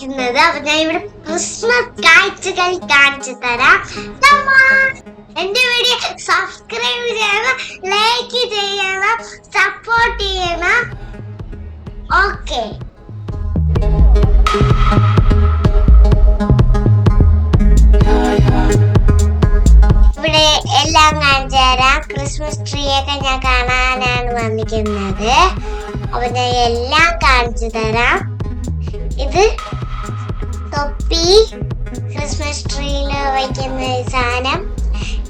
ഇരിക്കുന്നത്. അപ്പൊ ഞാൻ ഇവിടെ ക്രിസ്മസ് കാഴ്ചകൾ കാണിച്ചു തരാം. എന്റെ വീഡിയോ സബ്സ്ക്രൈബ് ചെയ്യണം, ലൈക്ക് ചെയ്യണം, സപ്പോർട്ട് ചെയ്യണം. ഓക്കെ, ഇവിടെ എല്ലാം കാണിച്ചു തരാം. ക്രിസ്മസ് ട്രീ ഒക്കെ ഞാൻ കാണാനാണ് വന്നിരിക്കുന്നത്. അപ്പൊ ഞാൻ എല്ലാം കാണിച്ചു തരാം. ഇത് തൊപ്പി, ക്രിസ്മസ് ട്രീയിൽ വയ്ക്കുന്ന സാധനം.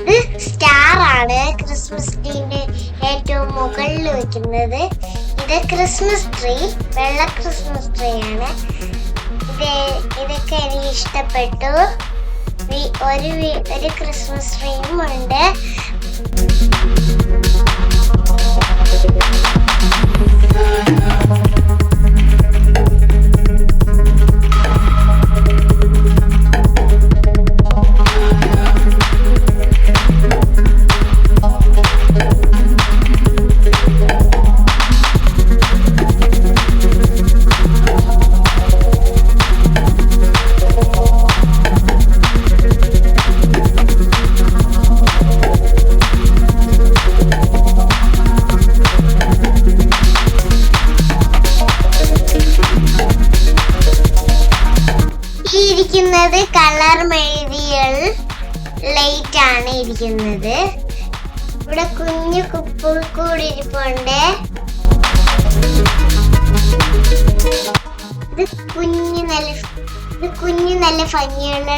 ഇത് സ്റ്റാർ ആണ്, ക്രിസ്മസ് ട്രീന്റെ ഏറ്റവും മുകളിൽ വെക്കുന്നത്. ഇത് ക്രിസ്മസ് ട്രീ, വെള്ള ക്രിസ്മസ് ട്രീ ആണ്. ഇതൊക്കെ എനിക്ക് ഇഷ്ടപ്പെട്ടു. ഒരു ക്രിസ്മസ് ട്രീയും ഉണ്ട്. ഇരിക്കുന്നത് കളർ മെഴുതികൾ ലൈറ്റ് ആണ് ഇരിക്കുന്നത്. ഇവിടെ കുഞ്ഞു പുൽക്കൂട് ഇരിപ്പുണ്ട്. ഇത് കുഞ്ഞു നല്ല ഭംഗിയുള്ള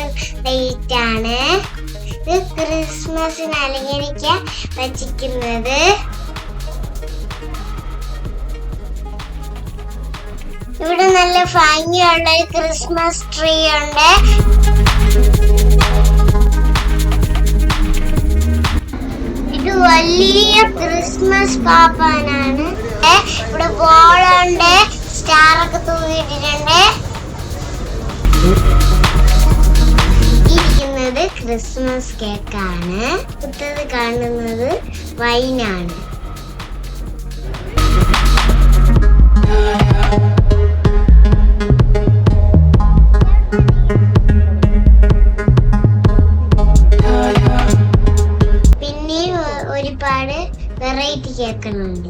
ലൈറ്റ് ആണ്. ഇത് ക്രിസ്മസിന് അലങ്കരിക്കാൻ വച്ചിരിക്കുന്നത്. ഇവിടെ നല്ല ഭംഗിയുള്ള ഒരു ക്രിസ്മസ് ട്രീ ഉണ്ട്. ഇത് വലിയ ക്രിസ്മസ് പാപ്പാനാണ്. ഇവിടെ ബോളുണ്ട്, സ്റ്റാറൊക്കെ തൂങ്ങിയിട്ടുണ്ട്. ഇരിക്കുന്നത് ക്രിസ്മസ് കേക്കാണ്. ഇട്ടത് കാണുന്നത് വൈനാണ്. ഒരുപാട് വെറൈറ്റി കേക്കുകളുണ്ട്.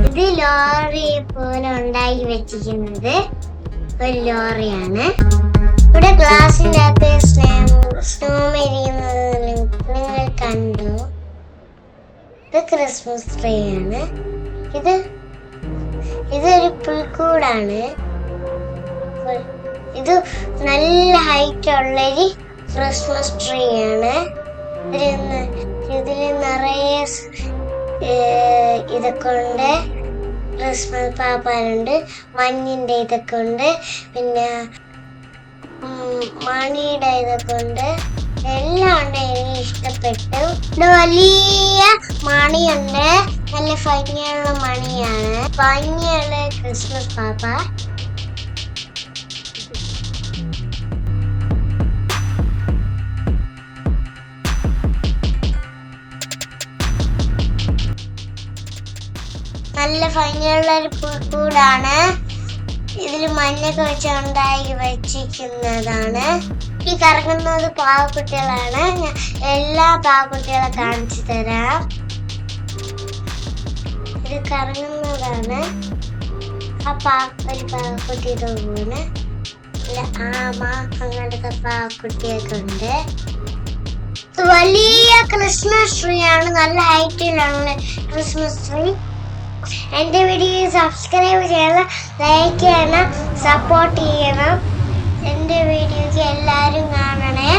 ഇത് ലോറി പോലെ ഉണ്ടാക്കി വെച്ചിരിക്കുന്നത് ഒരു ലോറിയാണ്. ഇവിടെ ഗ്ലാസിന്റെ അകത്ത് സ്നോം ഇരിക്കുന്നത് നിങ്ങൾ കണ്ടു. ഇത് ക്രിസ്മസ് ട്രീ ആണ്. ഇതൊരു പുൽക്കൂടാണ്. ഇത് നല്ല ഹൈറ്റ് ഉള്ളൊരു ക്രിസ്മസ് ട്രീ ആണ്. ഇതിൽ നിറയെ ഇതൊക്കെ ഉണ്ട്. ക്രിസ്മസ് പാപ്പാനുണ്ട്, മഞ്ഞിന്റെ ഇതൊക്കെ ഉണ്ട്, പിന്നെ മണിയുടെ ഇതൊക്കെ ഉണ്ട്. എല്ലാം ഉണ്ട്, എനിക്ക് ഇഷ്ടപ്പെട്ടു. ഇത് വലിയ മണിയുണ്ട്, നല്ല ഭംഗിയുള്ള മണിയാണ്. ഭംഗിയുള്ള ക്രിസ്മസ് പാപ്പ. നല്ല ഭംഗിയുള്ള ഒരു പുൽക്കൂടാണ്. ഇതിൽ മഞ്ഞൊക്കെ വെച്ച് ഉണ്ടാക്കി വെച്ചിരിക്കുന്നതാണ്. ഈ കറങ്ങുന്നത് പാവക്കുട്ടികളാണ്. എല്ലാ പാവക്കുട്ടികളെ കാണിച്ചു തരാം. ഇത് കറങ്ങുന്നതാണ്. ഒരു പാവക്കുട്ടിയുടെ കൂടെ ആമ അങ്ങനത്തെ പാവക്കുട്ടിയൊക്കെ ഉണ്ട്. വലിയ ക്രിസ്മസ് ട്രീ ആണ്, നല്ല ഹൈറ്റിലുള്ള ക്രിസ്മസ് ട്രീ. എന്റെ വീഡിയോ സബ്സ്ക്രൈബ് ചെയ്യണം, ലൈക്ക് ചെയ്യണം, സപ്പോർട്ട് ചെയ്യണം. എന്റെ വീഡിയോക്ക് എല്ലാവരും കാണണേ.